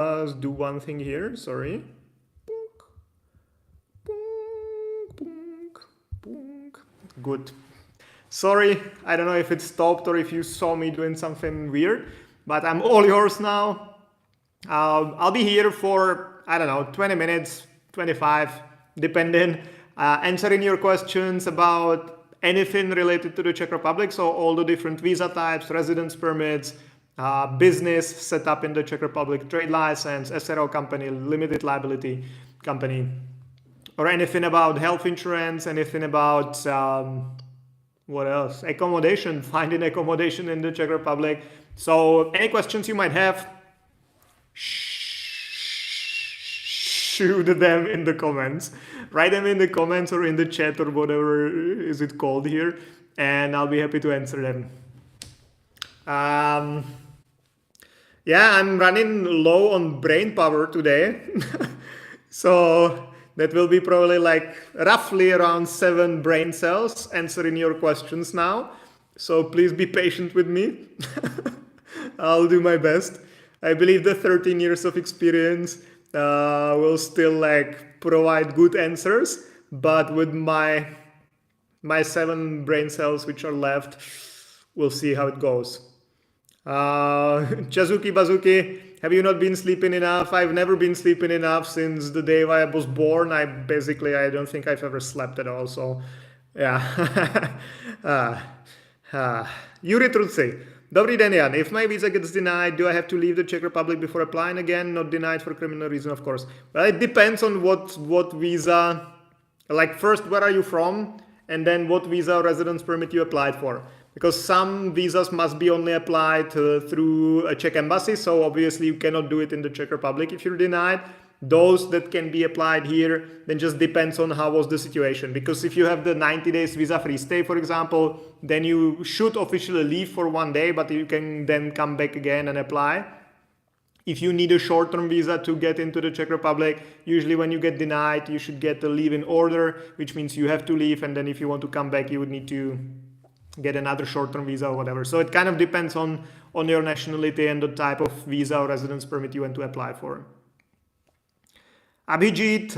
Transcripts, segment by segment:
just do one thing here, sorry. Good. Sorry, I don't know if it stopped or if you saw me doing something weird, but I'm all yours now. I'll be here for, I don't know, 20 minutes, 25, depending, answering your questions about anything related to the Czech Republic. So all the different visa types, residence permits, business set up in the Czech Republic, trade license, SRO company, limited liability company, or anything about health insurance, anything about what else? Accommodation, finding accommodation in the Czech Republic. So any questions you might have, shoot them in the comments. Write them in the comments or in the chat or whatever is it called here, and I'll be happy to answer them. Yeah, I'm running low on brain power today. So that will be probably like roughly around 7 brain cells answering your questions now. So please be patient with me. I'll do my best. I believe the 13 years of experience will still like provide good answers, but with my 7 brain cells which are left, we'll see how it goes. Chazuki Bazuki, have you not been sleeping enough? I've never been sleeping enough since the day I was born. I don't think I've ever slept at all. So, yeah. Yuri Truci. Dobrý den, Jan. If my visa gets denied, do I have to leave the Czech Republic before applying again? Not denied for criminal reason, of course. Well, it depends on what visa. Like first, where are you from? And then what visa or residence permit you applied for. Because some visas must be only applied through a Czech embassy. So obviously you cannot do it in the Czech Republic if you're denied. Those that can be applied here, then just depends on how was the situation. Because if you have the 90 days visa-free stay, for example, then you should officially leave for 1 day, but you can then come back again and apply. If you need a short-term visa to get into the Czech Republic, usually when you get denied, you should get a leave-in order, which means you have to leave. And then if you want to come back, you would need to get another short-term visa or whatever. So it kind of depends on your nationality and the type of visa or residence permit you want to apply for. Abhijit,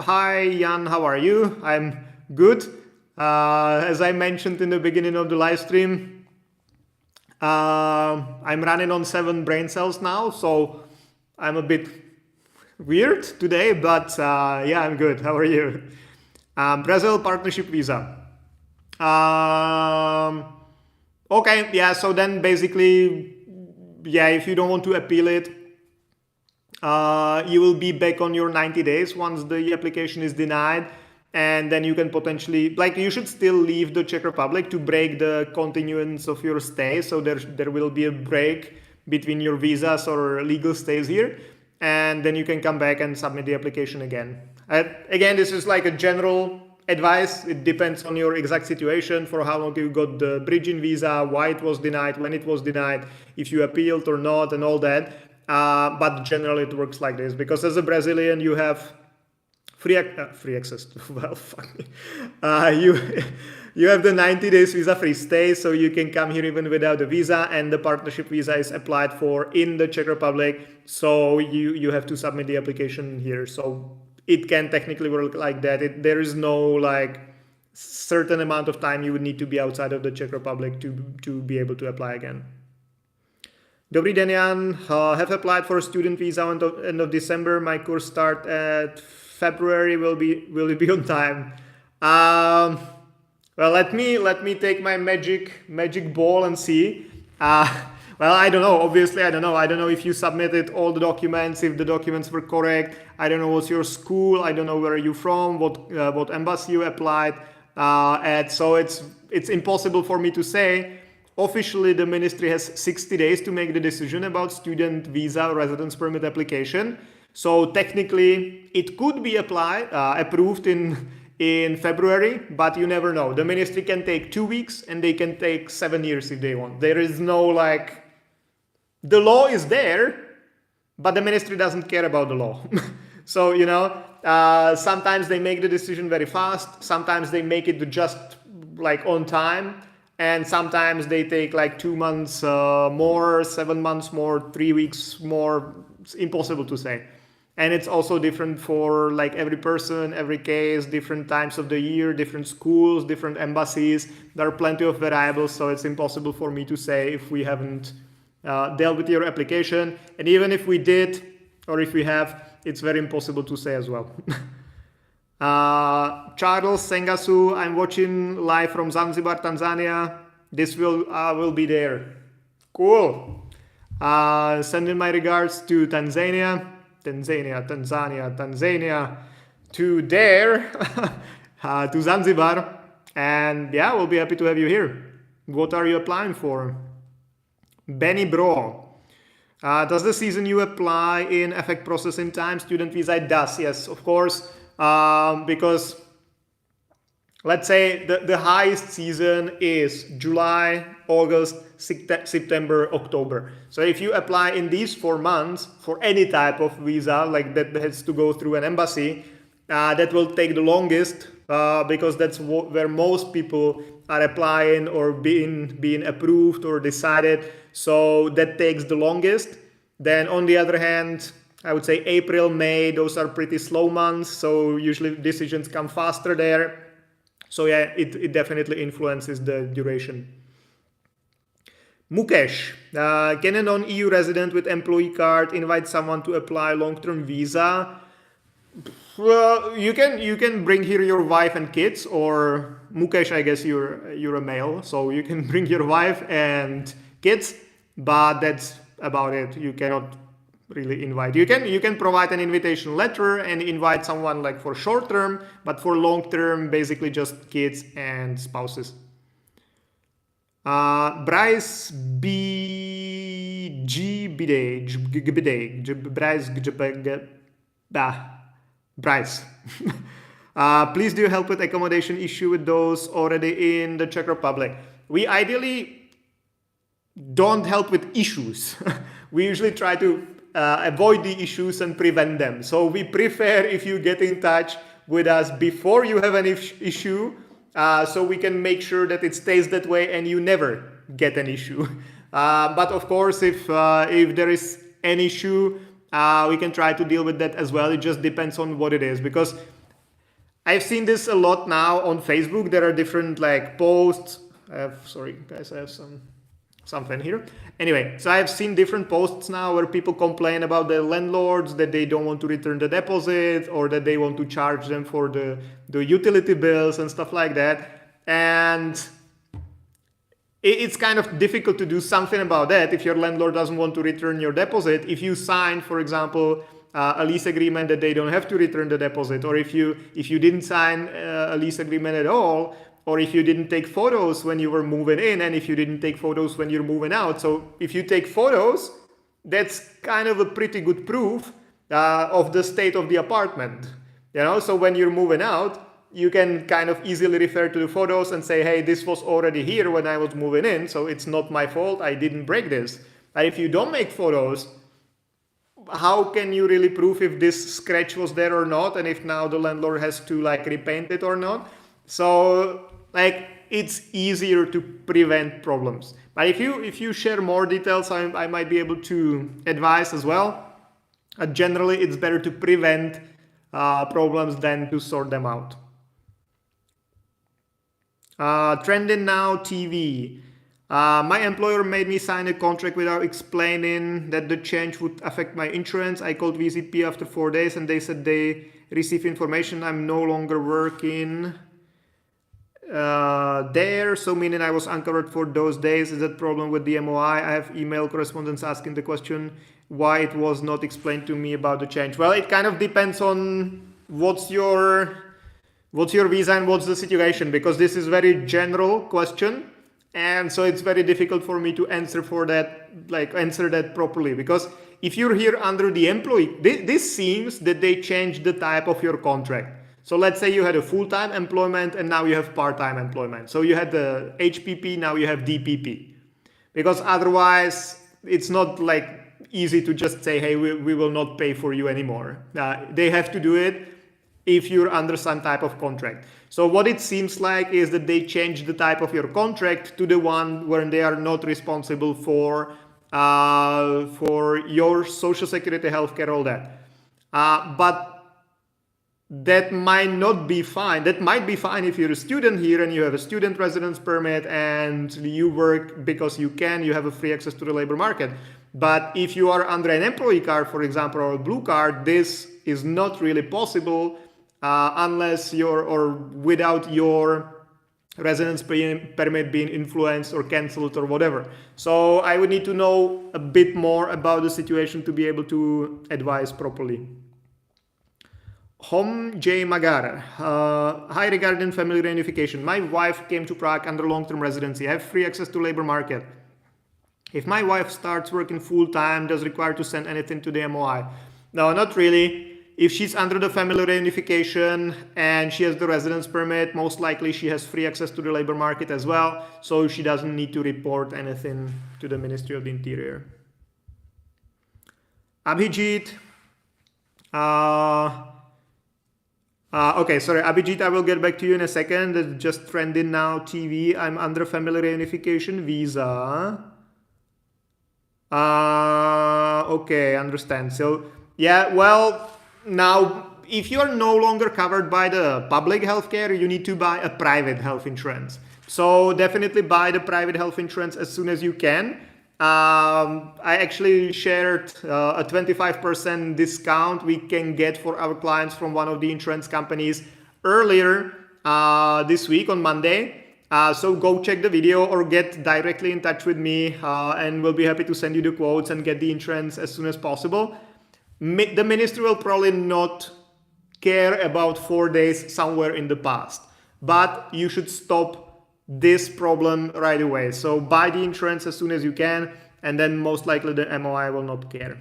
hi Jan, how are you? I'm good. As I mentioned in the beginning of the live stream, I'm running on 7 brain cells now, so I'm a bit weird today, but yeah, I'm good. How are you? Brazil partnership visa. Okay, yeah, so then basically, yeah, if you don't want to appeal it, you will be back on your 90 days once the application is denied, and then you can potentially, like, you should still leave the Czech Republic to break the continuance of your stay, so there will be a break between your visas or legal stays here, and then you can come back and submit the application again. Again, this is like a general advice. It depends on your exact situation, for how long you got the bridging visa, why it was denied, when it was denied, if you appealed or not, and all that. But generally it works like this, because as a Brazilian you have free access to, well, fuck me. You have the 90 days visa-free stay, so you can come here even without a visa, and the partnership visa is applied for in the Czech Republic, so you have to submit the application here. So it can technically work like that. There is no like certain amount of time you would need to be outside of the Czech Republic to be able to apply again. Dobrý den, Jan. Have applied for a student visa until end of December. My course start at February. Will it be on time? Well, let me take my magic ball and see. Well, I don't know. Obviously, I don't know. I don't know if you submitted all the documents, if the documents were correct. I don't know what's your school. I don't know where you're from, what embassy you applied at. So it's impossible for me to say. Officially, the ministry has 60 days to make the decision about student visa or residence permit application. So technically, it could be approved in February, but you never know. The ministry can take 2 weeks and they can take 7 years if they want. There is no like, the law is there, but the ministry doesn't care about the law. So, you know, sometimes they make the decision very fast. Sometimes they make it just like on time. And sometimes they take like 2 months more, 7 months more, 3 weeks more. It's impossible to say. And it's also different for like every person, every case, different times of the year, different schools, different embassies. There are plenty of variables, so it's impossible for me to say if we haven't dealt with your application. And even if we did, or if we have, it's very impossible to say as well. Charles Sengasu, I'm watching live from Zanzibar, Tanzania. This will be there. Cool. Sending my regards to Tanzania, to there, to Zanzibar. And yeah, we'll be happy to have you here. What are you applying for? Benny Bro. Does the season you apply in affect processing time student visa? It does, yes, of course. Because let's say the highest season is July, August, September, October. So if you apply in these 4 months for any type of visa, like that has to go through an embassy, that will take the longest because that's where most people are applying or being approved or decided. So that takes the longest. Then on the other hand, I would say April, May, those are pretty slow months. So usually decisions come faster there. So yeah, it definitely influences the duration. Mukesh, can a non-EU resident with employee card invite someone to apply long-term visa? Well, you can bring here your wife and kids, or Mukesh, I guess you're a male, so you can bring your wife and kids, but that's about it. You cannot really invite. You can provide an invitation letter and invite someone like for short term, but for long term, basically just kids and spouses. Bryce Bryce. Please do help with accommodation issue with those already in the Czech Republic. We ideally don't help with issues. We usually try to avoid the issues and prevent them. So we prefer if you get in touch with us before you have an issue, so we can make sure that it stays that way and you never get an issue. But of course, if there is an issue, we can try to deal with that as well. It just depends on what it is, because I've seen this a lot now on Facebook. There are different like posts. Sorry guys, I have something here. Anyway, so I've seen different posts now where people complain about the landlords that they don't want to return the deposit, or that they want to charge them for the utility bills and stuff like that. And it's kind of difficult to do something about that if your landlord doesn't want to return your deposit. If you sign, for example, a lease agreement that they don't have to return the deposit, or if you didn't sign a lease agreement at all, or if you didn't take photos when you were moving in, and if you didn't take photos when you're moving out. So if you take photos, that's kind of a pretty good proof of the state of the apartment. So when you're moving out, you can kind of easily refer to the photos and say, hey, this was already here when I was moving in, so it's not my fault, I didn't break this. But if you don't make photos, how can you really prove if this scratch was there or not, and if now the landlord has to like repaint it or not? So like it's easier to prevent problems. But if you share more details, I might be able to advise as well. Generally, it's better to prevent problems than to sort them out. Trending Now TV. My employer made me sign a contract without explaining that the change would affect my insurance. I called VZP after 4 days and they said they received information I'm no longer working there, so meaning I was uncovered for those days. Is that problem with the MOI? I have email correspondence asking the question why it was not explained to me about the change. Well, it kind of depends on what's your visa and what's the situation, because this is very general question, and so it's very difficult for me to answer that properly, because if you're here under the employee, this seems that they changed the type of your contract. So let's say you had a full-time employment and now you have part-time employment. So you had the HPP, now you have DPP, because otherwise it's not like easy to just say, hey, we will not pay for you anymore. They have to do it if you're under some type of contract. So what it seems like is that they changed the type of your contract to the one where they are not responsible for for your social security, healthcare, all that. But that might not be fine. That might be fine if you're a student here and you have a student residence permit and you work because you can, you have a free access to the labor market. But if you are under an employee card, for example, or a blue card, this is not really possible unless or without your residence permit being influenced or cancelled or whatever. So I would need to know a bit more about the situation to be able to advise properly. Hom J. Magar. Hi, regarding family reunification. My wife came to Prague under long-term residency. I have free access to labor market. If my wife starts working full-time, does require to send anything to the MOI? No, not really. If she's under the family reunification and she has the residence permit, most likely she has free access to the labor market as well. So she doesn't need to report anything to the Ministry of the Interior. Abhijit. Okay, sorry, Abhijit, I will get back to you in a second. It's just trending now, TV. I'm under family reunification visa. Okay, understand. So, yeah, well, now, if you are no longer covered by the public healthcare, you need to buy a private health insurance. So definitely buy the private health insurance as soon as you can. I actually shared a 25% discount we can get for our clients from one of the insurance companies earlier this week on Monday. So go check the video or get directly in touch with me and we'll be happy to send you the quotes and get the insurance as soon as possible. The ministry will probably not care about 4 days somewhere in the past, but you should stop this problem right away. So buy the insurance as soon as you can, and then most likely the MOI will not care.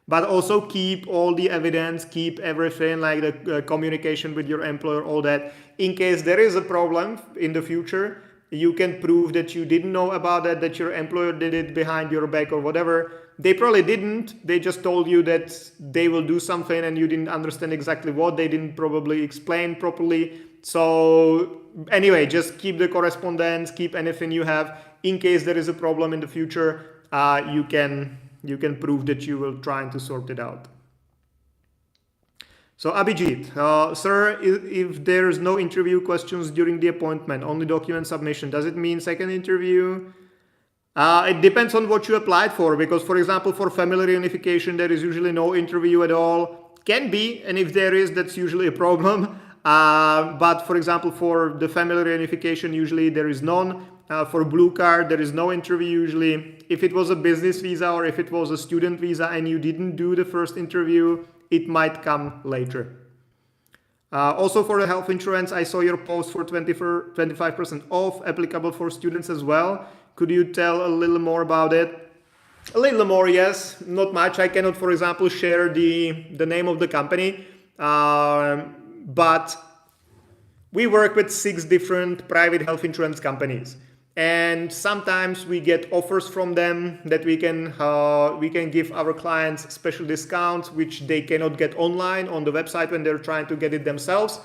But also keep all the evidence, keep everything like the communication with your employer, all that. In case there is a problem in the future, you can prove that you didn't know about it, that your employer did it behind your back or whatever. They probably didn't. They just told you that they will do something and you didn't understand exactly what. They didn't probably explain properly. So anyway, just keep the correspondence, keep anything you have. In case there is a problem in the future, you can prove that you will try to sort it out. So Abhijit, sir, if there's no interview questions during the appointment, only document submission, does it mean second interview? It depends on what you applied for, because for example, for family reunification, there is usually no interview at all. Can be, and if there is, that's usually a problem. But for example, for the family reunification, usually there is none. For blue card, there is no interview usually. If it was a business visa or if it was a student visa and you didn't do the first interview, it might come later. Also for the health insurance, I saw your post for 25% off, applicable for students as well. Could you tell a little more about it? A little more, yes, not much. I cannot, for example, share the name of the company, but we work with 6 different private health insurance companies. And sometimes we get offers from them that we can give our clients special discounts, which they cannot get online on the website when they're trying to get it themselves,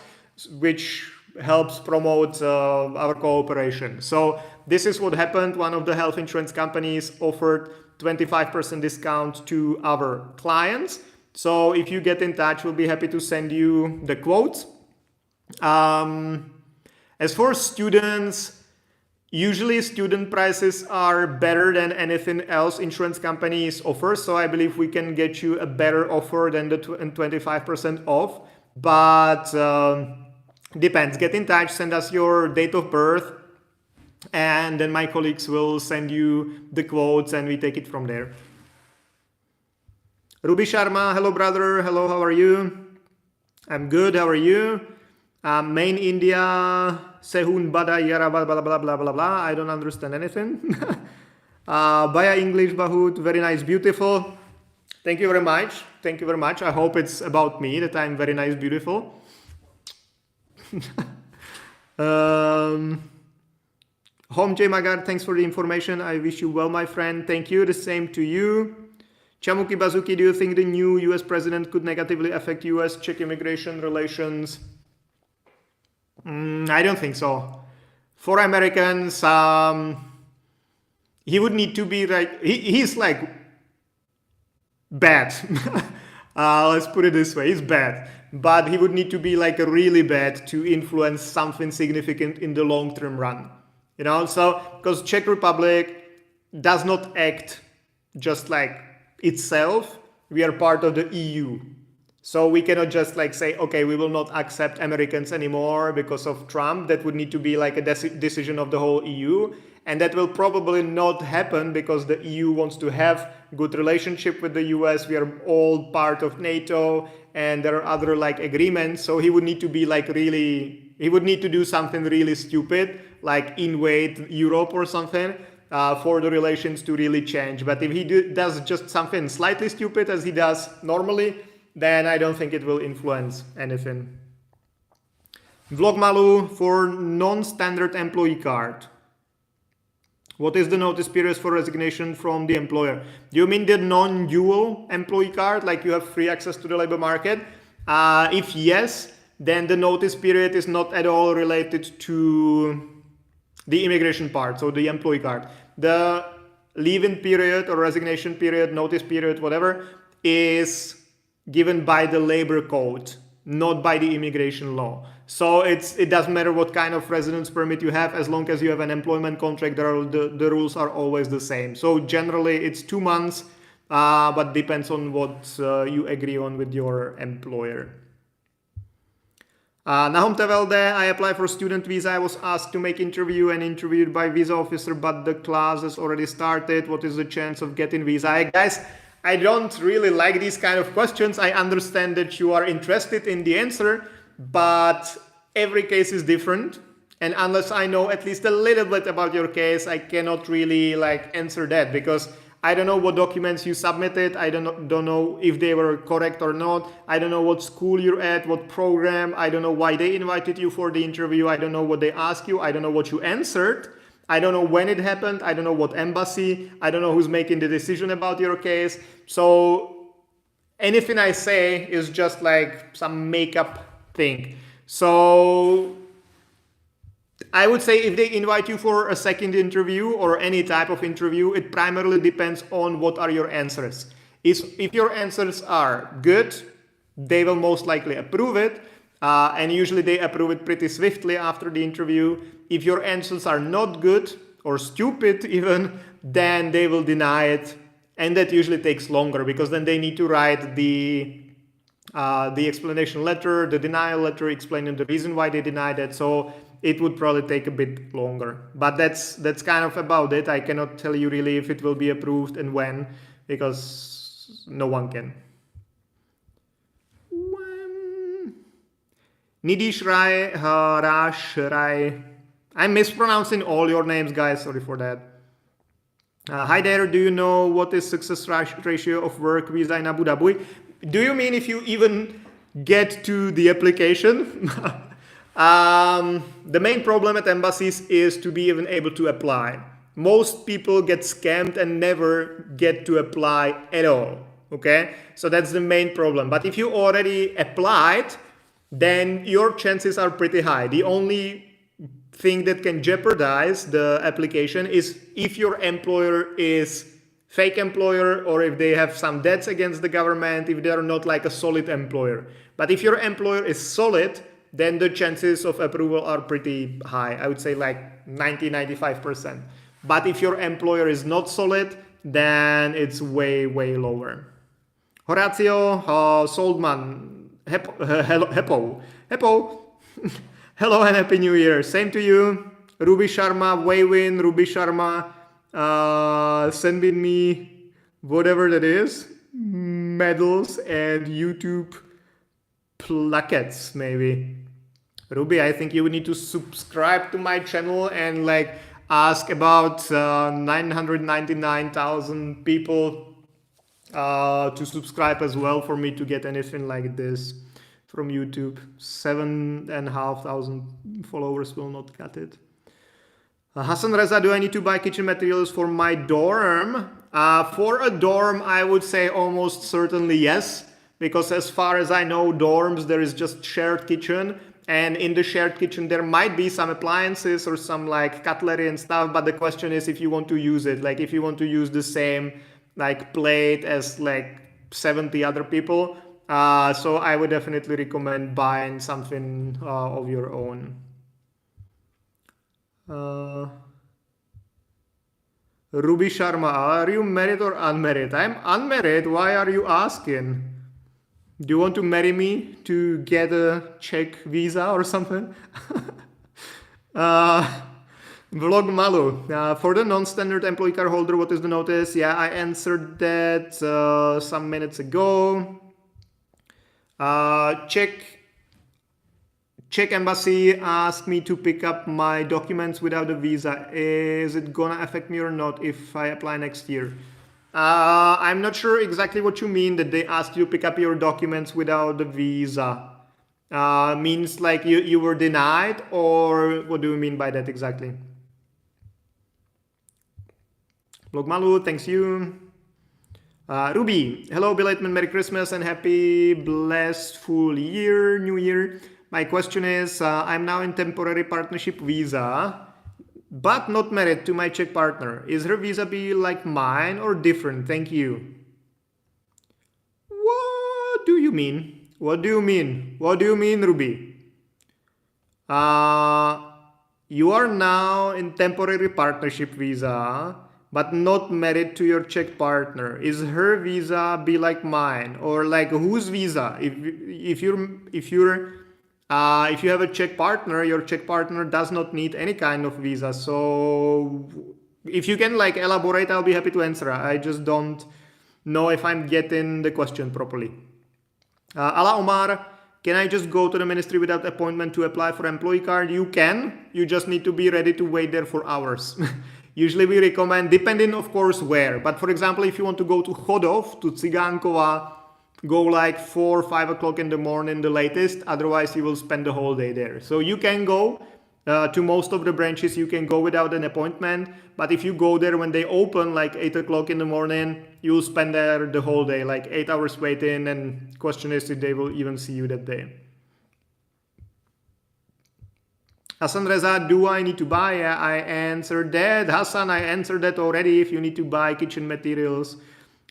which helps promote our cooperation. So this is what happened. One of the health insurance companies offered 25% discount to our clients. So if you get in touch, we'll be happy to send you the quotes. As for students, usually student prices are better than anything else insurance companies offer. So I believe we can get you a better offer than the 25% off, but depends. Get in touch, send us your date of birth, and then my colleagues will send you the quotes and we take it from there. Ruby Sharma, hello brother, hello, how are you? I'm good, how are you? Main India, Sehun Bada Yara blah blah blah blah blah blah. I don't understand anything. Baya English Bahut, very nice, beautiful. Thank you very much. Thank you very much. I hope it's about me that I'm very nice, beautiful. Home J Magar, thanks for the information. I wish you well, my friend. Thank you. The same to you. Chamuki Bazuki, do you think the new US president could negatively affect US-Czech immigration relations? I don't think so. For Americans, he would need to be like, he's like bad. Let's put it this way, he's bad. But he would need to be like really bad to influence something significant in the long-term run. You know, so because Czech Republic does not act just like itself, we are part of the EU. So we cannot just like say, okay, we will not accept Americans anymore because of Trump. That would need to be like a decision of the whole EU. And that will probably not happen because the EU wants to have good relationship with the US. We are all part of NATO and there are other like agreements. So he would need to be like really, he would need to do something really stupid, like invade Europe or something, for the relations to really change. But if he does just something slightly stupid as he does normally, then I don't think it will influence anything. Vlogmalu, for non-standard employee card, what is the notice period for resignation from the employer? Do you mean the non-dual employee card, like you have free access to the labor market? If yes, then the notice period is not at all related to the immigration part, so the employee card. The leave-in period or resignation period, notice period, whatever, is given by the labor code, not by the immigration law. So it doesn't matter what kind of residence permit you have, as long as you have an employment contract, the rules are always the same. So generally it's 2 months, but depends on what you agree on with your employer. Nahum Tevelde, I applied for student visa. I was asked to make interview and interviewed by visa officer, but the class has already started. What is the chance of getting visa? Guys, I don't really like these kind of questions. I understand that you are interested in the answer, but every case is different. And unless I know at least a little bit about your case, I cannot really like answer that, because I don't know what documents you submitted. I don't know if they were correct or not. I don't know what school you're at, what program. I don't know why they invited you for the interview. I don't know what they asked you. I don't know what you answered. I don't know when it happened. I don't know what embassy. I don't know who's making the decision about your case. So anything I say is just like some makeup thing. So I would say if they invite you for a second interview or any type of interview, it primarily depends on what are your answers. If your answers are good, they will most likely approve it. And usually they approve it pretty swiftly after the interview. If your answers are not good or stupid even, then they will deny it. And that usually takes longer, because then they need to write the explanation letter, the denial letter explaining the reason why they denied it. So it would probably take a bit longer. But that's kind of about it. I cannot tell you really if it will be approved and when, because no one can. Nidish Rai, Rash Rai. I'm mispronouncing all your names, guys. Sorry for that. Hi there. Do you know what is success ratio of work visa in Abu Dhabi? Do you mean if you even get to the application? The main problem at embassies is to be even able to apply. Most people get scammed and never get to apply at all. Okay, so that's the main problem. But if you already applied, then your chances are pretty high. The only thing that can jeopardize the application is if your employer is fake employer, or if they have some debts against the government, if they are not like a solid employer. But if your employer is solid, then the chances of approval are pretty high. I would say like 90-95%. But if your employer is not solid, then it's way lower. Horatio Soldman, Heppo. Hello and Happy New Year. Same to you. Ruby Sharma, Waywin, Ruby Sharma, send me whatever that is, medals and YouTube plaquettes maybe. Ruby, I think you would need to subscribe to my channel and like ask about 999,000 people to subscribe as well for me to get anything like this from YouTube. 7,500 followers will not cut it. Hassan Reza, do I need to buy kitchen materials for my dorm? For a dorm, I would say almost certainly yes, because as far as I know, dorms, there is just shared kitchen. and in the shared kitchen there might be some appliances or some like cutlery and stuff, but the question is if you want to use it, like if you want to use the same like plate as like 70 other people. So I would definitely recommend buying something of your own. Ruby Sharma, are you married or unmarried? I'm unmarried. Why are you asking? Do you want to marry me to get a Czech visa or something? Vlog Malu. For the non-standard employee card holder, what is the notice? Yeah, I answered that some minutes ago. Czech embassy asked me to pick up my documents without a visa. Is it gonna affect me or not if I apply next year? I'm not sure exactly what you mean that they asked you to pick up your documents without the visa. Means like you were denied, or what do you mean by that exactly? Logmalu, thanks you. Ruby, hello, belated Merry Christmas and happy blessed full year, New Year. My question is, I'm now in temporary partnership visa, but not married to my Czech partner. Is her visa be like mine or different? Thank you. What do you mean? What do you mean? What do you mean, Ruby? You are now in temporary partnership visa, but not married to your Czech partner. Is her visa be like mine, or like whose visa? If you have a Czech partner, your Czech partner does not need any kind of visa. So if you can like elaborate, I'll be happy to answer. I just don't know if I'm getting the question properly. Ala Omar, can I just go to the ministry without appointment to apply for employee card? You can. You just need to be ready to wait there for hours. Usually we recommend, depending of course where. But for example, if you want to go to Chodov, to Cigánkova, go like 4 or 5 o'clock in the morning, the latest. Otherwise, you will spend the whole day there. So you can go to most of the branches. You can go without an appointment. But if you go there when they open, like 8 o'clock in the morning, you will spend there the whole day, like 8 hours waiting. And question is if they will even see you that day. Hassan Reza, do I need to buy? Yeah, I answered that. Hassan, I answered that already. If you need to buy kitchen materials.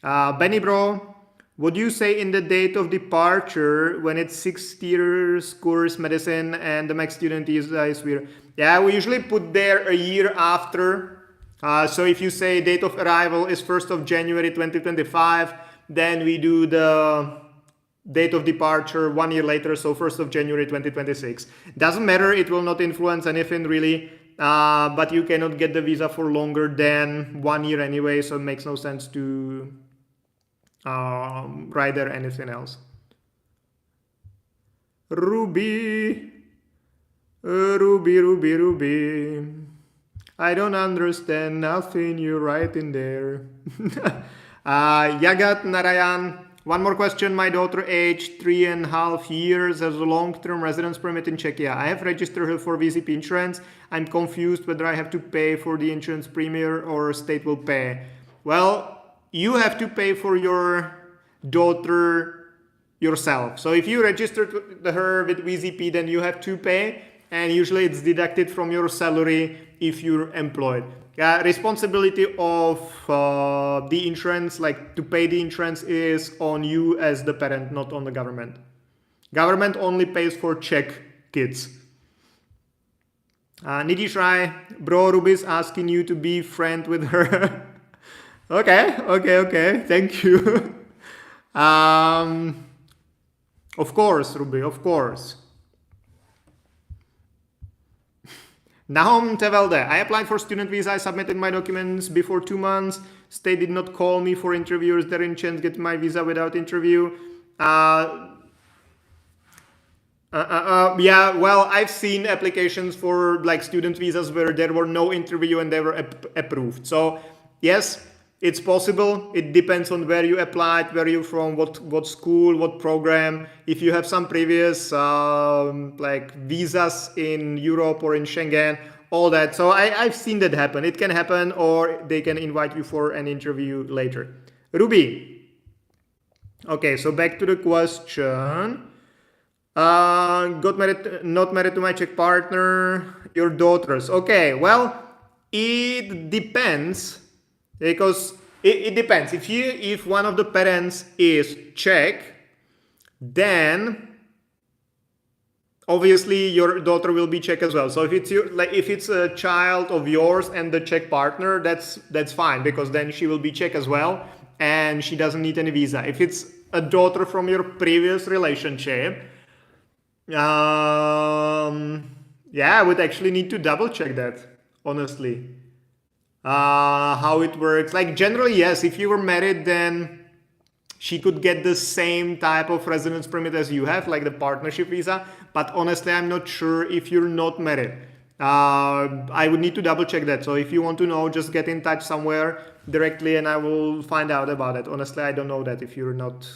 Benny Bro, what do you say in the date of departure when it's 6 years course medicine and the max student is weird? Yeah, we usually put there a year after. So if you say date of arrival is 1st of January 2025, then we do the date of departure 1 year later, so 1st of January 2026. Doesn't matter, it will not influence anything really, but you cannot get the visa for longer than 1 year anyway, so it makes no sense to write there anything else. Ruby, Ruby. I don't understand nothing you write in there. Yagat Narayan. One more question. My daughter, aged 3.5 years, has a long-term residence permit in Czechia. I have registered her for VZP insurance. I'm confused whether I have to pay for the insurance premium or state will pay. Well, you have to pay for your daughter yourself. So if you registered her with VZP, then you have to pay, and usually it's deducted from your salary if you're employed. Responsibility of the insurance, like to pay the insurance, is on you as the parent, not on the government. Government only pays for Czech kids. Nitish Rai, bro, Ruby's asking you to be friend with her. Okay. Thank you. Of course, Ruby, of course. Nahom Tevelde, I applied for student visa. I submitted my documents before 2 months. State did not call me for interviews. There in chance get my visa without interview. Yeah, well, I've seen applications for like student visas where there were no interview and they were approved. So yes, it's possible. It depends on where you applied, where you're from, what school, what program. If you have some previous like visas in Europe or in Schengen, all that. So I've seen that happen. It can happen, or they can invite you for an interview later. Ruby. Okay, so back to the question. Got married, not married to my Czech partner, your daughters. Okay, well, it depends because it depends. If one of the parents is Czech, then obviously your daughter will be Czech as well. So if it's a child of yours and the Czech partner, that's fine because then she will be Czech as well and she doesn't need any visa. If it's a daughter from your previous relationship, yeah, I would actually need to double check that, honestly. How it works. Like generally, yes, if you were married, then she could get the same type of residence permit as you have, like the partnership visa. But honestly, I'm not sure if you're not married. I would need to double check that. So if you want to know, just get in touch somewhere directly and I will find out about it. Honestly, I don't know that if you're not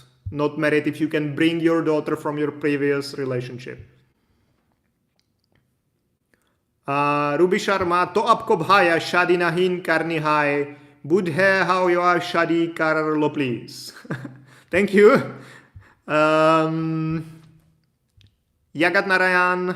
married, if you can bring your daughter from your previous relationship. Ruby Sharma, to apko bhaya shadi nahin karni hai. Budhe how you are shadi kar lo please. Thank you. Yagat Narayan,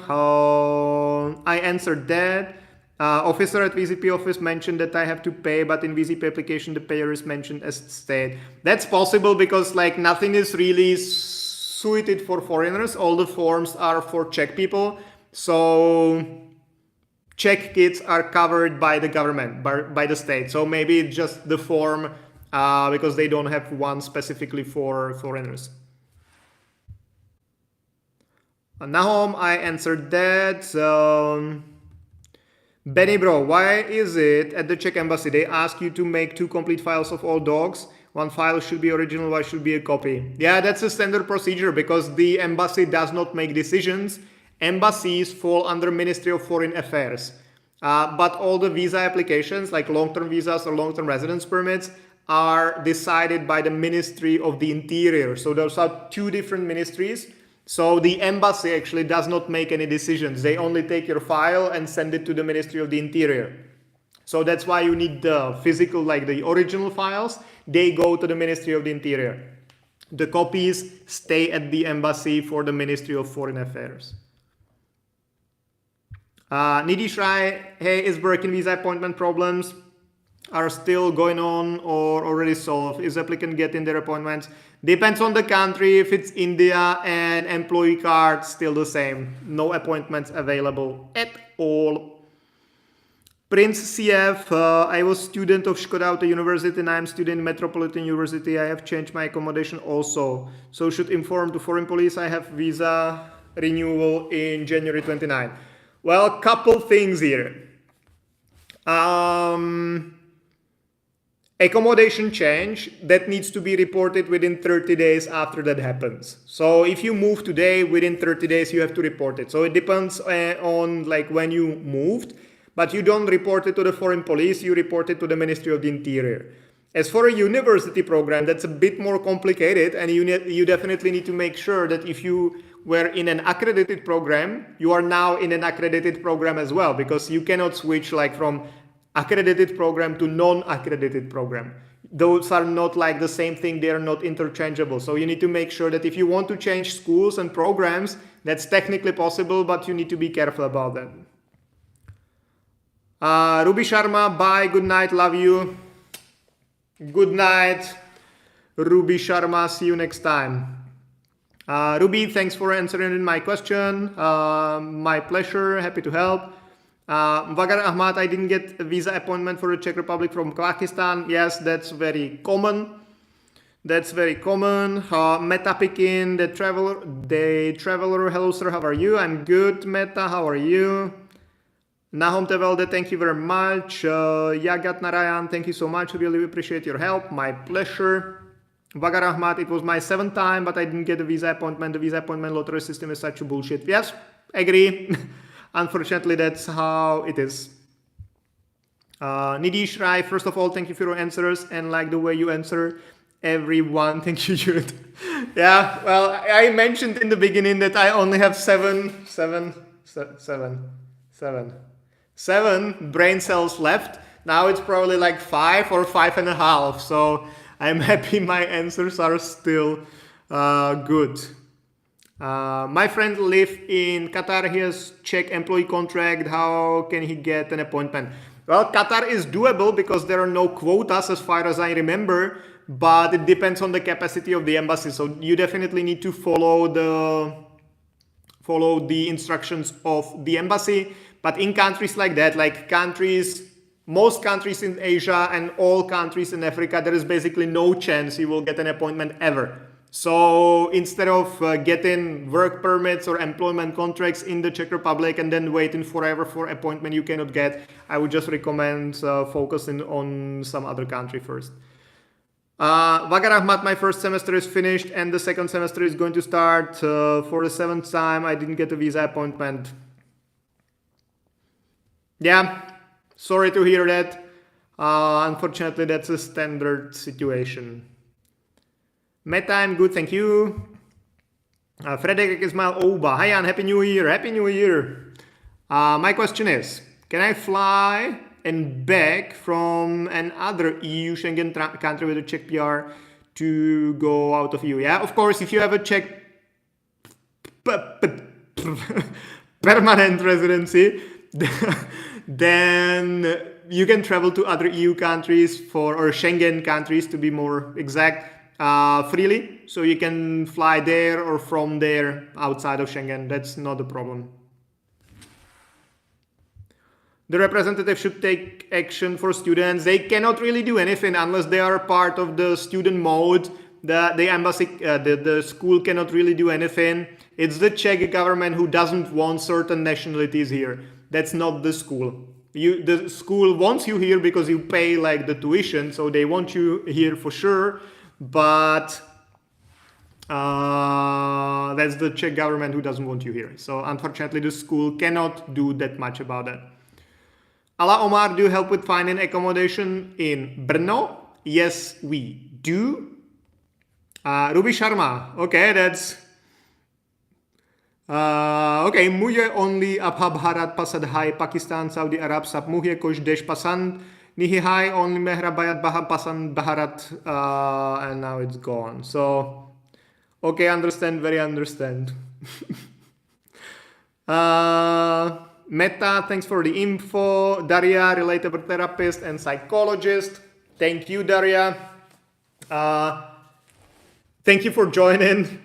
I answered that. Officer at VCP office mentioned that I have to pay, but in VCP application the payer is mentioned as state. That's possible because like nothing is really suited for foreigners. All the forms are for Czech people. So Czech kids are covered by the government, by the state. So maybe it's just the form because they don't have one specifically for foreigners. Nahom, I answered that. Benny bro, why is it at the Czech embassy they ask you to make 2 complete files of all dogs? One file should be original, one should be a copy. Yeah, that's a standard procedure because the embassy does not make decisions. Embassies fall under Ministry of Foreign Affairs. But all the visa applications, like long-term visas or long-term residence permits, are decided by the Ministry of the Interior. So those are 2 different ministries. So the embassy actually does not make any decisions. They only take your file and send it to the Ministry of the Interior. So that's why you need the physical, like the original files. They go to the Ministry of the Interior. The copies stay at the embassy for the Ministry of Foreign Affairs. Nidish Rai, hey, is working visa appointment problems are still going on or already solved? Is applicant getting their appointments? Depends on the country. If it's India and employee card, still the same. No appointments available at all. Prince CF, I was student of Škoda Auto University and I am student Metropolitan University. I have changed my accommodation also. So should inform to foreign police I have visa renewal in January 29. Well, couple things here. Accommodation change, that needs to be reported within 30 days after that happens. So if you move today, within 30 days you have to report it. So it depends on like when you moved, but you don't report it to the foreign police, you report it to the Ministry of the Interior. As for a university program, that's a bit more complicated, and you definitely need to make sure that if you were in an accredited program, you are now in an accredited program as well, because you cannot switch like from accredited program to non-accredited program. Those are not like the same thing, they are not interchangeable. So you need to make sure that if you want to change schools and programs, that's technically possible, but you need to be careful about that. Ruby Sharma, bye, good night, love you. Good night, Ruby Sharma, see you next time. Ruby, thanks for answering my question. My pleasure, happy to help. Vagar Ahmad, I didn't get a visa appointment for the Czech Republic from Pakistan. Yes, that's very common. That's very common. Meta Pekin, the traveler. Hello, sir. How are you? I'm good. Meta, how are you? Nahom Tevelde, thank you very much. Yagat Narayan, thank you so much. Really appreciate your help. My pleasure. Vagar Ahmad, it was my 7th time, but I didn't get a visa appointment. The visa appointment lottery system is such a bullshit. Yes, agree. Unfortunately, that's how it is. Nidish Rai, first of all, thank you for your answers and like the way you answer everyone. Thank you, Judith. Yeah, well, I mentioned in the beginning that I only have seven brain cells left. Now it's probably like 5 or 5.5. So I'm happy my answers are still good. My friend lives in Qatar. He has Czech employee contract. How can he get an appointment? Well, Qatar is doable because there are no quotas as far as I remember, but it depends on the capacity of the embassy. So you definitely need to follow the instructions of the embassy. But in countries like that, most countries in Asia and all countries in Africa, there is basically no chance you will get an appointment ever. So instead of getting work permits or employment contracts in the Czech Republic and then waiting forever for appointment you cannot get, I would just recommend focusing on some other country first. Vagar Ahmad, my first semester is finished and the second semester is going to start for the 7th time. I didn't get a visa appointment. Yeah, sorry to hear that. Unfortunately, that's a standard situation. Meta, I'm good, thank you. Frederick Ismail Oba. Hi, Jan, Happy New Year. Happy New Year. My question is, can I fly and back from another EU Schengen country with a Czech PR to go out of EU? Yeah, of course, if you have a Czech permanent residency, then you can travel to other EU countries or Schengen countries to be more exact, freely. So you can fly there or from there outside of Schengen. That's not a problem. The representative should take action for students. They cannot really do anything unless they are part of the student mode. The embassy, the school cannot really do anything. It's the Czech government who doesn't want certain nationalities here. That's not the school. The school wants you here because you pay like the tuition, so they want you here for sure. But that's the Czech government who doesn't want you here. So unfortunately, the school cannot do that much about that. Ala Omar, do you help with finding accommodation in Brno? Yes, we do. Ruby Sharma, okay, that's okay. Mujhe only Abha Bharat Pasad Hai Pakistan Saudi Arab Sab Mujhe Kush Desh Pasand Nihi Hai only Mehra Bayat Baha Pasand Bharat, and now it's gone. So okay, very understand. Meta, thanks for the info. Daria, relatable therapist and psychologist. Thank you, Daria. Thank you for joining.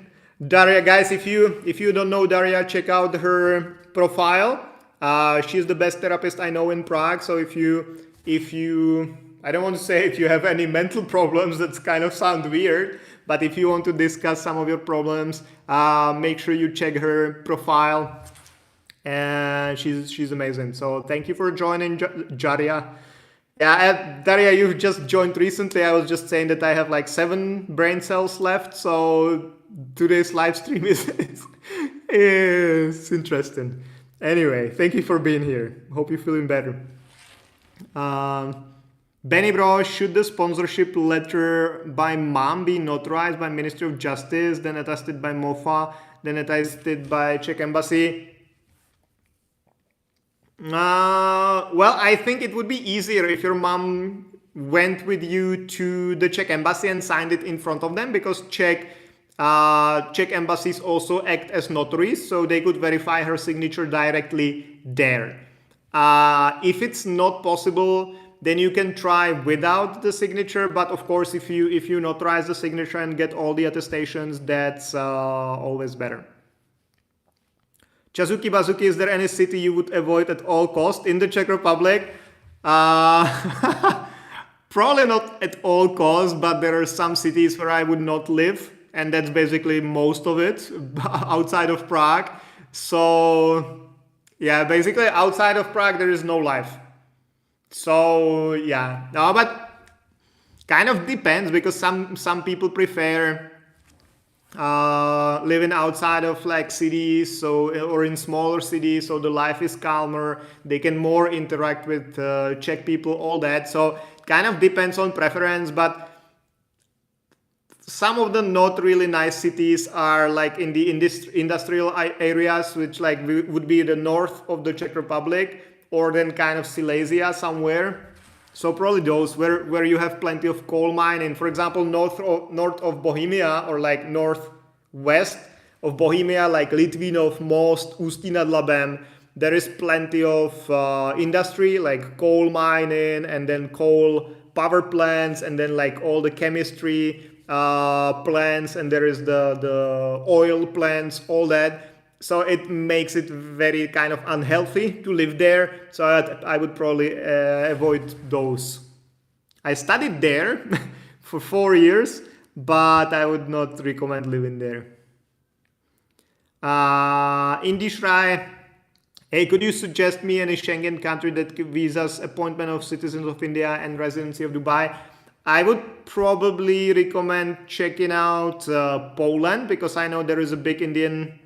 Daria, guys, if you don't know Daria, check out her profile. She's the best therapist I know in Prague. So if you I don't want to say if you have any mental problems, that's kind of sound weird, but if you want to discuss some of your problems, make sure you check her profile. And she's amazing. So thank you for joining, Daria. Yeah, Daria, you've just joined recently. I was just saying that I have like 7 brain cells left. So today's live stream is interesting. Anyway, thank you for being here. Hope you're feeling better. Benny Bro, should the sponsorship letter by mom be notarized by Ministry of Justice, then attested by MOFA, then attested by Czech Embassy? Well, I think it would be easier if your mom went with you to the Czech Embassy and signed it in front of them, because Czech embassies also act as notaries, so they could verify her signature directly there. If it's not possible, then you can try without the signature, but of course if you notarize the signature and get all the attestations, that's always better. Chazuki Bazuki, is there any city you would avoid at all cost in the Czech Republic? Probably not at all costs, but there are some cities where I would not live, and that's basically most of it, outside of Prague. So yeah, basically outside of Prague there is no life. So yeah, no, but kind of depends, because some people prefer living outside of like cities, or in smaller cities, so the life is calmer, they can more interact with Czech people, all that. So it kind of depends on preference, but some of the not really nice cities are like in the industrial areas, which like would be the north of the Czech Republic, or then kind of Silesia somewhere. So probably those where you have plenty of coal mining. For example, north of Bohemia, or like northwest Bohemia, like Litvinov, Most, Ústí nad Labem. There is plenty of industry, like coal mining, and then coal power plants, and then like all the chemistry plants, and there is the oil plants, all that. So it makes it very kind of unhealthy to live there. So I would probably avoid those. I studied there for 4 years, but I would not recommend living there. Indishrai, hey, could you suggest me any Schengen country that visas appointment of citizens of India and residency of Dubai? I would probably recommend checking out Poland, because I know there is a big Indian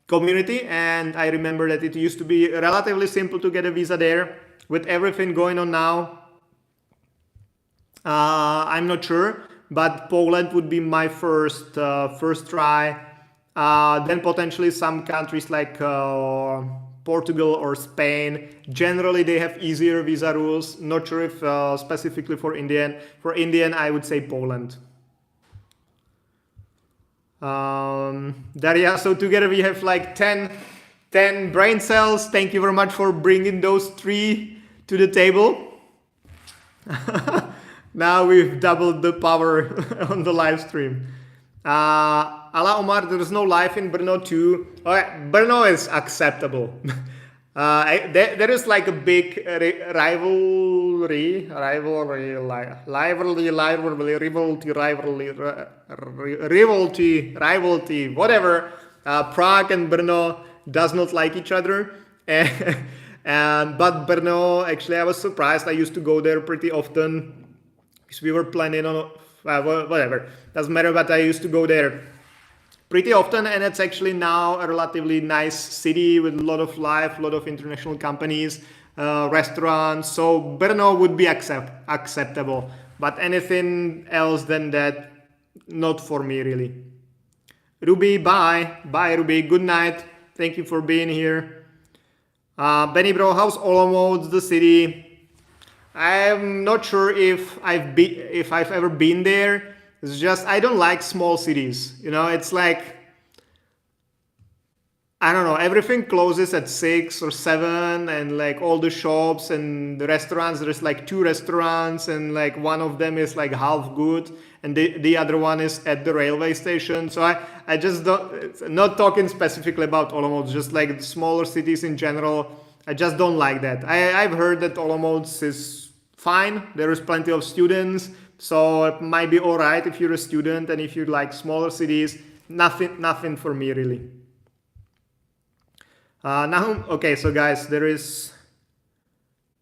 community, and I remember that it used to be relatively simple to get a visa there. With everything going on now, I'm not sure, but Poland would be my first try. Then potentially some countries like Portugal or Spain. Generally, they have easier visa rules. Not sure if specifically for Indian. For Indian, I would say Poland. Daria, so together we have like 10 brain cells. Thank you very much for bringing those 3 to the table. Now we've doubled the power on the live stream. Ala Omar, there is no life in Brno too. Okay, Brno is acceptable. There is like a big rivalry, whatever. Prague and Brno does not like each other. But Brno, actually, I was surprised. I used to go there pretty often because we were planning on, whatever, doesn't matter, but I used to go there pretty often, and it's actually now a relatively nice city with a lot of life, a lot of international companies, restaurants. So Brno would be acceptable, but anything else than that, not for me really. Ruby, bye Ruby, good night. Thank you for being here. Benny bro, how's Olomouc, the city? I'm not sure if I've ever been there. It's just I don't like small cities. You know, it's like, I don't know, everything closes at 6 or 7, and like all the shops and the restaurants, there's like 2 restaurants, and like one of them is like half good, and the other one is at the railway station. So I just don't, not talking specifically about Olomouc, just like smaller cities in general. I just don't like that. I've heard that Olomouc is fine. There is plenty of students, so it might be all right if you're a student, and if you like smaller cities, nothing for me really. Now, okay, so guys, there is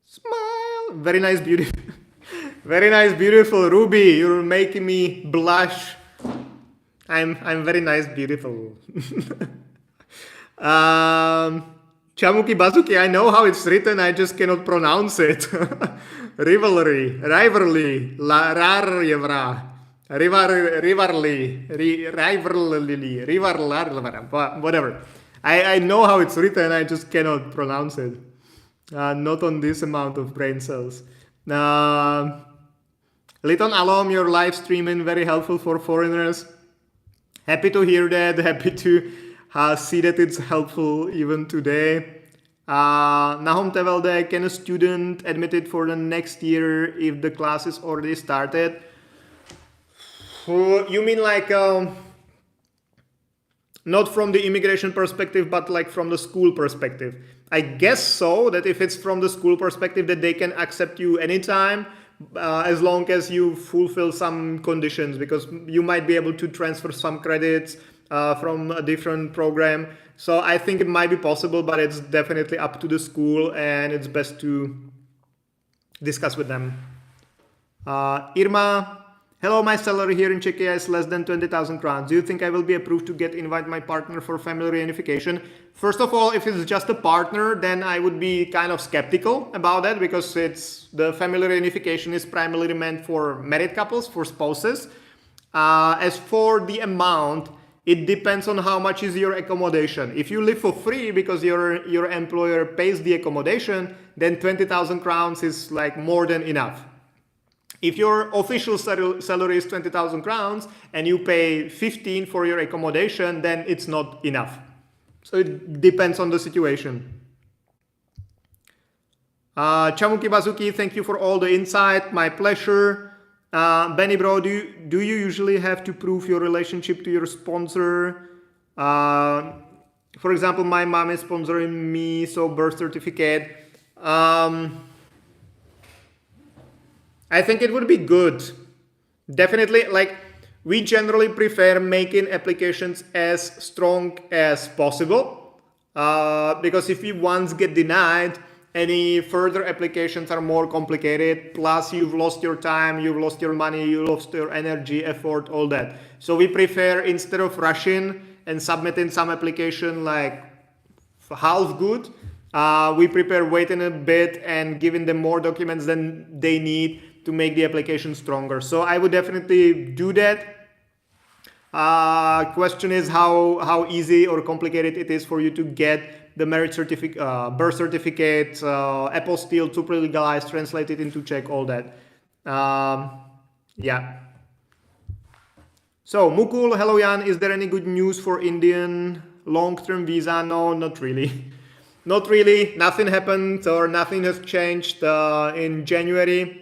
smile, very nice, beautiful, very nice, beautiful Ruby. You're making me blush. I'm very nice, beautiful. Chamuki Bazuki, I know how it's written, I just cannot pronounce it. Rivalry, whatever. I know how it's written, I just cannot pronounce it. Not on this amount of brain cells. Liton Alom, your live streaming very helpful for foreigners. Happy to hear that, happy to see that it's helpful even today. Nahum Tevelde, can a student admitted for the next year if the class is already started? You mean like not from the immigration perspective, but like from the school perspective? I guess so, that if it's from the school perspective, that they can accept you anytime, as long as you fulfill some conditions, because you might be able to transfer some credits from a different program. So I think it might be possible, but it's definitely up to the school, and it's best to discuss with them. Irma, hello, my salary here in Czechia is less than 20,000 crowns. Do you think I will be approved to invite my partner for family reunification? First of all, if it's just a partner, then I would be kind of skeptical about that, because the family reunification is primarily meant for married couples, for spouses. As for the amount, it depends on how much is your accommodation. If you live for free because your employer pays the accommodation, then 20,000 crowns is like more than enough. If your official salary is 20,000 crowns and you pay 15 for your accommodation, then it's not enough. So it depends on the situation. Chamuki Bazuki, thank you for all the insight. My pleasure. Benny Bro, do you usually have to prove your relationship to your sponsor? For example, my mom is sponsoring me, so birth certificate. I think it would be good. Definitely, like, we generally prefer making applications as strong as possible, because if we once get denied, any further applications are more complicated. Plus, you've lost your time, you've lost your money, you lost your energy, effort, all that. So we prefer, instead of rushing and submitting some application like half good, we prefer waiting a bit and giving them more documents than they need to make the application stronger. So I would definitely do that. Question is how easy or complicated it is for you to get the marriage certificate, birth certificate, apostille, to pre-legalize, translate it into Czech, all that. Yeah. So Mukul, hello Jan, is there any good news for Indian long-term visa? No, not really. Not really. Nothing happened or nothing has changed in January.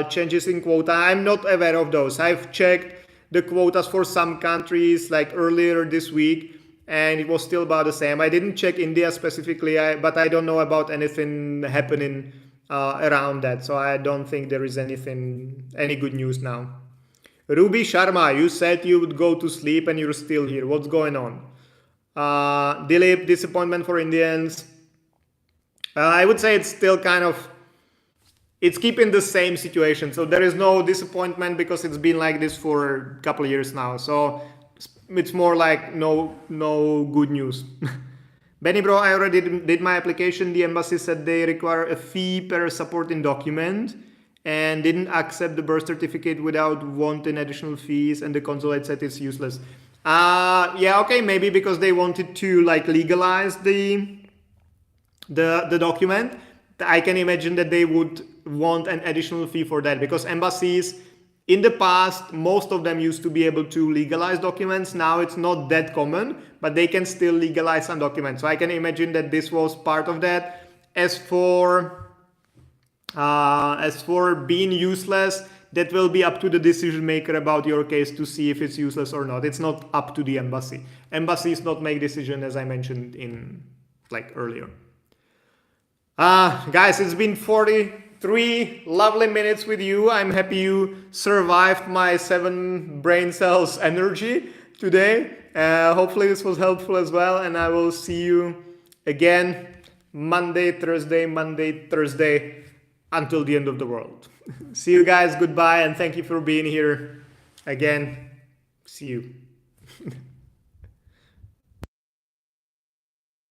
Changes in quota, I'm not aware of those. I've checked the quotas for some countries like earlier this week, and it was still about the same. I didn't check India specifically, but I don't know about anything happening around that. So I don't think there is any good news now. Ruby Sharma, you said you would go to sleep and you're still here. What's going on? Dilip, disappointment for Indians. I would say it's still kind of, it's keeping the same situation. So there is no disappointment because it's been like this for a couple of years now. So it's more like no good news. Benny Bro, I already did my application. The embassy said they require a fee per supporting document and didn't accept the birth certificate without wanting additional fees, and the consulate said it's useless. Yeah, okay, maybe because they wanted to like legalize the document. I can imagine that they would want an additional fee for that, because embassies in the past, most of them used to be able to legalize documents. Now it's not that common, but they can still legalize some documents. So I can imagine that this was part of that. As for being useless, that will be up to the decision maker about your case to see if it's useless or not. It's not up to the embassy. Embassies not make decision, as I mentioned in like earlier. Guys, it's been 43 lovely minutes with you. I'm happy you survived my 7 brain cells energy today. Hopefully this was helpful as well, and I will see you again Monday, Thursday, until the end of the world. See you guys, goodbye, and thank you for being here again. See you.